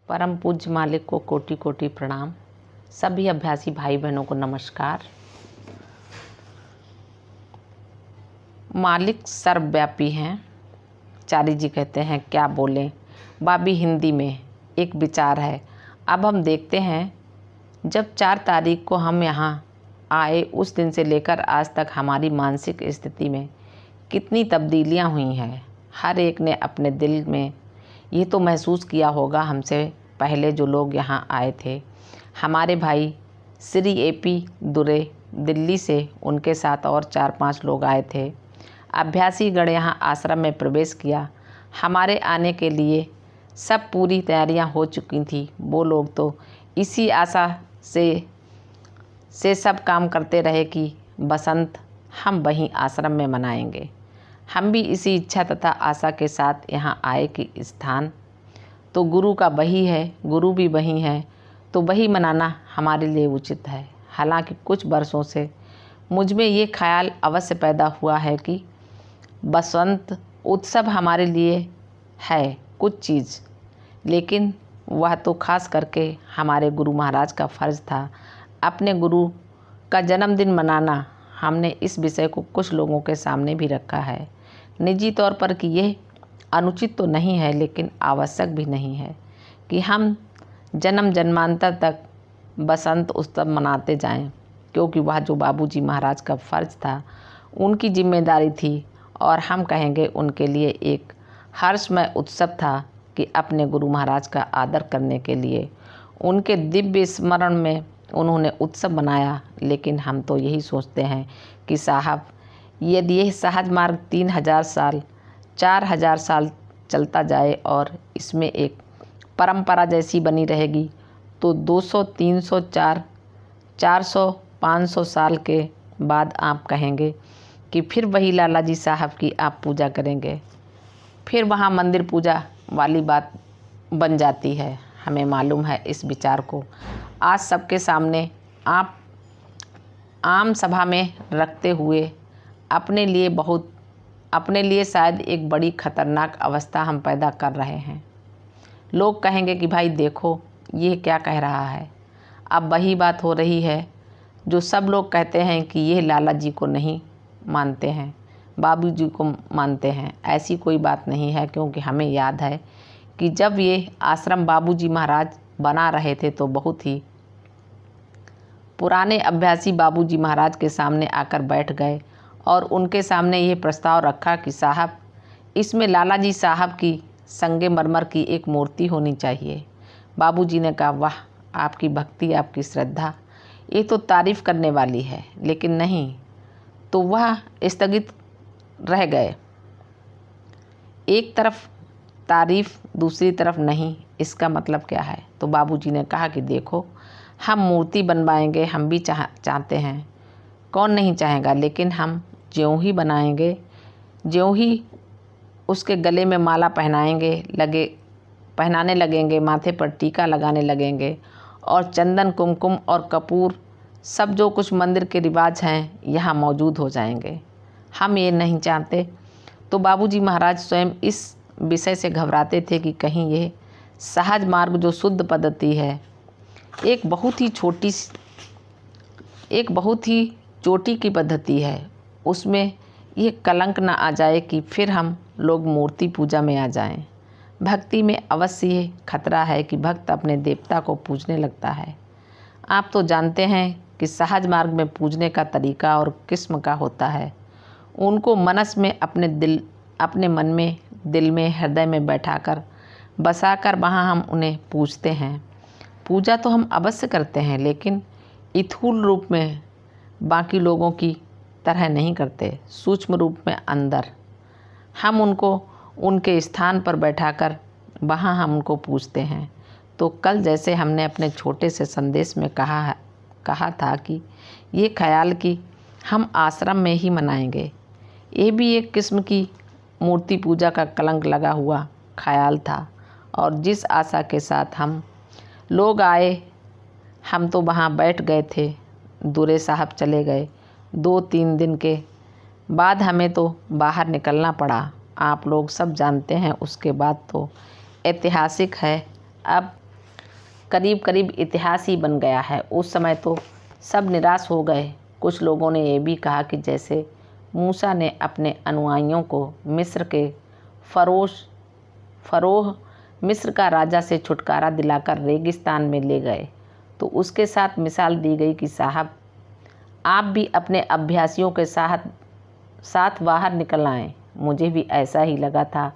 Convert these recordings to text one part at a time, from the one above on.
परम पूज्य मालिक को कोटि कोटि प्रणाम। सभी अभ्यासी भाई बहनों को नमस्कार। मालिक सर्वव्यापी हैं। चारी जी कहते हैं क्या बोलें बाबी हिंदी में एक विचार है। अब हम देखते हैं जब 4 तारीख को हम यहाँ आए उस दिन से लेकर आज तक हमारी मानसिक स्थिति में कितनी तब्दीलियाँ हुई हैं। हर एक ने अपने दिल में ये तो महसूस किया होगा। हमसे पहले जो लोग यहाँ आए थे, हमारे भाई श्री AP दुरे दिल्ली से, उनके साथ और 4-5 लोग आए थे। अभ्यासी गण यहाँ आश्रम में प्रवेश किया। हमारे आने के लिए सब पूरी तैयारियाँ हो चुकी थी। वो लोग तो इसी आशा से सब काम करते रहे कि बसंत हम वहीं आश्रम में मनाएंगे। हम भी इसी इच्छा तथा आशा के साथ यहाँ आए कि स्थान तो गुरु का वही है, गुरु भी वही है, तो वही मनाना हमारे लिए उचित है। हालांकि कुछ वर्षों से मुझ में ये ख्याल अवश्य पैदा हुआ है कि बसंत उत्सव हमारे लिए है कुछ चीज़, लेकिन वह तो खास करके हमारे गुरु महाराज का फ़र्ज़ था। अपने गुरु का जन्मदिन मनाना हमने इस विषय को कुछ लोगों के सामने भी रखा है निजी तौर पर कि यह अनुचित तो नहीं है, लेकिन आवश्यक भी नहीं है कि हम जन्म जन्मांतर तक बसंत उत्सव मनाते जाएं, क्योंकि वह जो बाबूजी महाराज का फ़र्ज़ था, उनकी जिम्मेदारी थी और हम कहेंगे उनके लिए एक हर्षमय उत्सव था कि अपने गुरु महाराज का आदर करने के लिए उनके दिव्य स्मरण में उन्होंने उत्सव मनाया। लेकिन हम तो यही सोचते हैं कि साहब, यदि यह सहज मार्ग 3000 साल 4000 साल चलता जाए और इसमें एक परंपरा जैसी बनी रहेगी, तो 200 300 400 500 साल के बाद आप कहेंगे कि फिर वही लाला जी साहब की आप पूजा करेंगे। फिर वहाँ मंदिर पूजा वाली बात बन जाती है। हमें मालूम है इस विचार को आज सबके सामने आप आम सभा में रखते हुए अपने लिए शायद एक बड़ी खतरनाक अवस्था हम पैदा कर रहे हैं। लोग कहेंगे कि भाई देखो ये क्या कह रहा है। अब वही बात हो रही है जो सब लोग कहते हैं कि ये लाला जी को नहीं मानते हैं, बाबू जी को मानते हैं। ऐसी कोई बात नहीं है, क्योंकि हमें याद है कि जब ये आश्रम बाबूजी महाराज बना रहे थे तो बहुत ही पुराने अभ्यासी बाबूजी महाराज के सामने आकर बैठ गए और उनके सामने ये प्रस्ताव रखा कि साहब, इसमें लाला जी साहब की संगमरमर की एक मूर्ति होनी चाहिए। बाबूजी ने कहा वाह, आपकी भक्ति, आपकी श्रद्धा, ये तो तारीफ़ करने वाली है। लेकिन नहीं, तो वह स्थगित रह गए। एक तरफ तारीफ़, दूसरी तरफ नहीं, इसका मतलब क्या है? तो बाबूजी ने कहा कि देखो, हम मूर्ति बनवाएंगे, हम भी चाहते हैं, कौन नहीं चाहेगा, लेकिन हम ज्यों ही बनाएंगे, ज्यों ही उसके गले में माला पहनाने लगेंगे, माथे पर टीका लगाने लगेंगे और चंदन कुमकुम और कपूर सब जो कुछ मंदिर के रिवाज हैं यहाँ मौजूद हो जाएंगे। हम ये नहीं चाहते। तो बाबूजी महाराज स्वयं इस विषय से घबराते थे कि कहीं ये सहज मार्ग जो शुद्ध पद्धति है, एक बहुत ही चोटी की पद्धति है, उसमें ये कलंक ना आ जाए कि फिर हम लोग मूर्ति पूजा में आ जाएं। भक्ति में अवश्य ये खतरा है कि भक्त अपने देवता को पूजने लगता है। आप तो जानते हैं कि सहज मार्ग में पूजने का तरीका और किस्म का होता है। उनको मनस में अपने मन में, दिल में, हृदय में बैठाकर बसाकर वहाँ हम उन्हें पूजते हैं। पूजा तो हम अवश्य करते हैं, लेकिन स्थूल रूप में बाकी लोगों की तरह नहीं करते। सूक्ष्म रूप में अंदर हम उनको उनके स्थान पर बैठाकर वहाँ हम उनको पूजते हैं। तो कल जैसे हमने अपने छोटे से संदेश में कहा था कि ये ख्याल कि हम आश्रम में ही मनाएंगे, ये भी एक किस्म की मूर्ति पूजा का कलंक लगा हुआ ख्याल था। और जिस आशा के साथ हम लोग आए, हम तो वहाँ बैठ गए थे। दुरे साहब चले गए। 2-3 दिन के बाद हमें तो बाहर निकलना पड़ा। आप लोग सब जानते हैं, उसके बाद तो ऐतिहासिक है। अब करीब करीब इतिहास ही बन गया है। उस समय तो सब निराश हो गए। कुछ लोगों ने ये भी कहा कि जैसे मूसा ने अपने अनुयायियों को मिस्र के फरोह मिस्र का राजा से छुटकारा दिलाकर रेगिस्तान में ले गए, तो उसके साथ मिसाल दी गई कि साहब आप भी अपने अभ्यासियों के साथ बाहर निकल आएँ। मुझे भी ऐसा ही लगा था,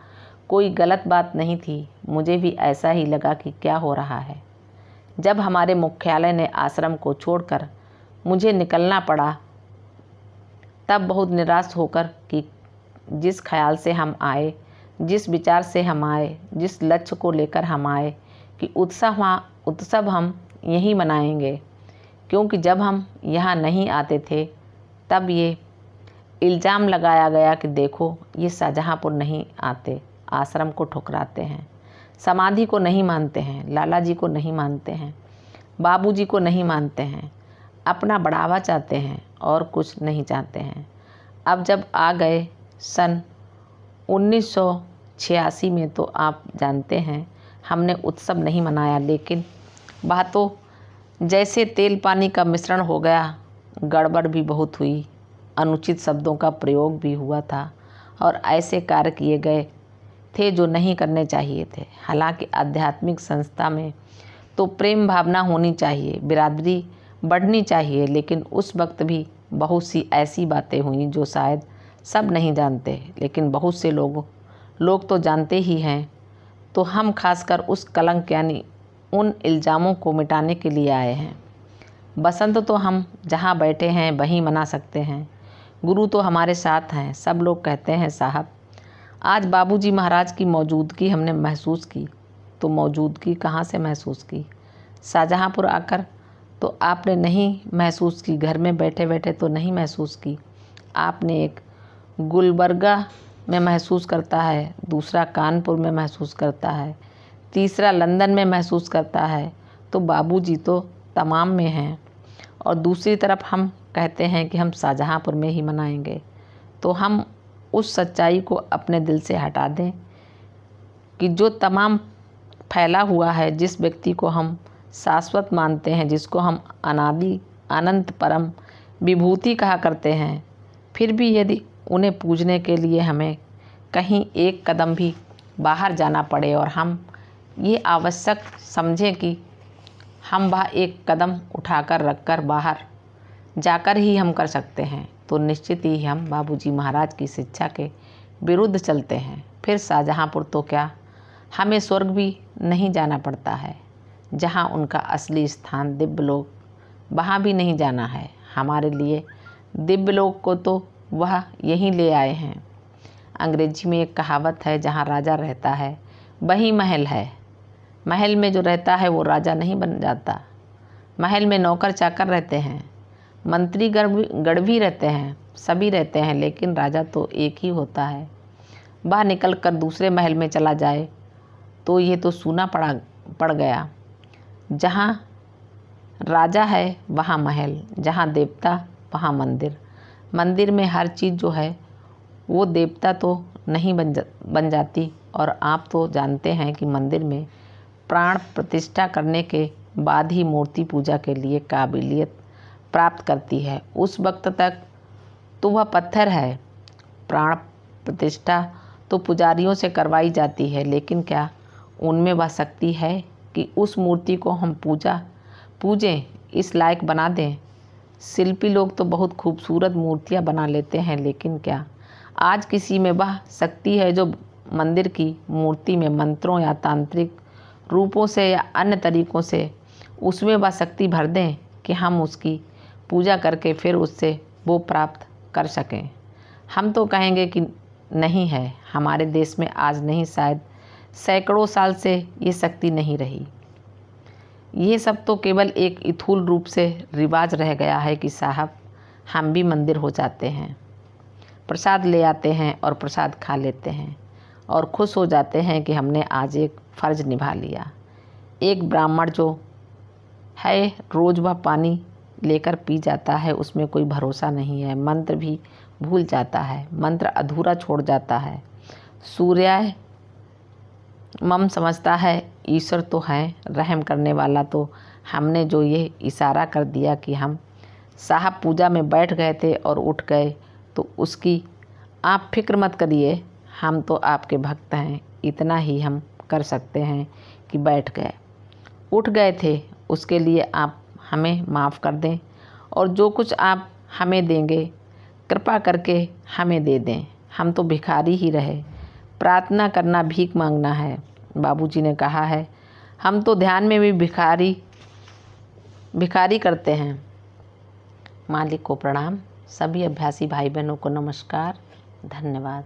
कोई गलत बात नहीं थी। मुझे भी ऐसा ही लगा कि क्या हो रहा है। जब हमारे मुख्यालय ने आश्रम को छोड़कर मुझे निकलना पड़ा, तब बहुत निराश होकर कि जिस ख्याल से हम आए, जिस विचार से हम आए, जिस लक्ष्य को लेकर हम आए कि उत्सव हम यहीं मनाएंगे, क्योंकि जब हम यहाँ नहीं आते थे तब ये इल्ज़ाम लगाया गया कि देखो ये शाहजहाँपुर नहीं आते, आश्रम को ठुकराते हैं, समाधि को नहीं मानते हैं, लाला जी को नहीं मानते हैं, बाबूजी को नहीं मानते हैं, अपना बढ़ावा चाहते हैं और कुछ नहीं चाहते हैं। अब जब आ गए सन 1986 में, तो आप जानते हैं हमने उत्सव नहीं मनाया, लेकिन बातों जैसे तेल पानी का मिश्रण हो गया। गड़बड़ भी बहुत हुई, अनुचित शब्दों का प्रयोग भी हुआ था और ऐसे कार्य किए गए थे जो नहीं करने चाहिए थे। हालांकि आध्यात्मिक संस्था में तो प्रेम भावना होनी चाहिए, बिरादरी बढ़नी चाहिए, लेकिन उस वक्त भी बहुत सी ऐसी बातें हुई जो शायद सब नहीं जानते, लेकिन बहुत से लोग तो जानते ही हैं। तो हम खासकर उस कलंक यानी उन इल्ज़ामों को मिटाने के लिए आए हैं। बसंत तो हम जहाँ बैठे हैं वहीं मना सकते हैं। गुरु तो हमारे साथ हैं। सब लोग कहते हैं साहब आज बाबूजी महाराज की मौजूदगी हमने महसूस की। तो मौजूदगी कहाँ से महसूस की? शाहजहाँपुर आकर तो आपने नहीं महसूस की, घर में बैठे बैठे तो नहीं महसूस की। आपने एक गुलबर्गा में महसूस करता है, दूसरा कानपुर में महसूस करता है, तीसरा लंदन में महसूस करता है। तो बाबूजी तो तमाम में हैं और दूसरी तरफ हम कहते हैं कि हम शाहजहाँपुर में ही मनाएंगे। तो हम उस सच्चाई को अपने दिल से हटा दें कि जो तमाम फैला हुआ है, जिस व्यक्ति को हम शाश्वत मानते हैं, जिसको हम अनादि अनंत परम विभूति कहा करते हैं, फिर भी यदि उन्हें पूजने के लिए हमें कहीं एक कदम भी बाहर जाना पड़े और हम ये आवश्यक समझें कि हम वह एक कदम उठाकर रखकर बाहर जाकर ही हम कर सकते हैं, तो निश्चित ही हम बाबूजी महाराज की शिक्षा के विरुद्ध चलते हैं। फिर शाहजहाँपुर तो क्या, हमें स्वर्ग भी नहीं जाना पड़ता है, जहाँ उनका असली स्थान दिव्यलोक, वहाँ भी नहीं जाना है। हमारे लिए दिव्यलोक को तो वह यहीं ले आए हैं। अंग्रेजी में एक कहावत है, जहाँ राजा रहता है वही महल है। महल में जो रहता है वो राजा नहीं बन जाता। महल में नौकर चाकर रहते हैं, मंत्री गण भी रहते हैं, सभी रहते हैं, लेकिन राजा तो एक ही होता है। वह निकल कर दूसरे महल में चला जाए तो ये तो सूना पड़ गया। जहाँ राजा है वहाँ महल, जहाँ देवता वहाँ मंदिर। मंदिर में हर चीज़ जो है वो देवता तो नहीं बन जाती। और आप तो जानते हैं कि मंदिर में प्राण प्रतिष्ठा करने के बाद ही मूर्ति पूजा के लिए काबिलियत प्राप्त करती है। उस वक्त तक तो वह पत्थर है। प्राण प्रतिष्ठा तो पुजारियों से करवाई जाती है, लेकिन क्या उनमें वह शक्ति है कि उस मूर्ति को हम पूजें, इस लायक बना दें? शिल्पी लोग तो बहुत खूबसूरत मूर्तियां बना लेते हैं, लेकिन क्या आज किसी में वह शक्ति है जो मंदिर की मूर्ति में मंत्रों या तांत्रिक रूपों से या अन्य तरीक़ों से उसमें वह शक्ति भर दें कि हम उसकी पूजा करके फिर उससे वो प्राप्त कर सकें? हम तो कहेंगे कि नहीं है। हमारे देश में आज नहीं, शायद सैकड़ों साल से ये शक्ति नहीं रही। ये सब तो केवल एक स्थूल रूप से रिवाज रह गया है कि साहब हम भी मंदिर हो जाते हैं, प्रसाद ले आते हैं और प्रसाद खा लेते हैं और खुश हो जाते हैं कि हमने आज एक फ़र्ज़ निभा लिया। एक ब्राह्मण जो है रोज़ वह पानी लेकर पी जाता है, उसमें कोई भरोसा नहीं है। मंत्र भी भूल जाता है, मंत्र अधूरा छोड़ जाता है। सूर्य मम समझता है ईश्वर तो है रहम करने वाला, तो हमने जो ये इशारा कर दिया कि हम साहब पूजा में बैठ गए थे और उठ गए, तो उसकी आप फिक्र मत करिए, हम तो आपके भक्त हैं, इतना ही हम कर सकते हैं कि बैठ गए, उठ गए थे, उसके लिए आप हमें माफ़ कर दें और जो कुछ आप हमें देंगे कृपा करके हमें दे दें। हम तो भिखारी ही रहे, प्रार्थना करना भीख मांगना है। बाबूजी ने कहा है हम तो ध्यान में भी भिखारी करते हैं। मालिक को प्रणाम। सभी अभ्यासी भाई बहनों को नमस्कार, धन्यवाद।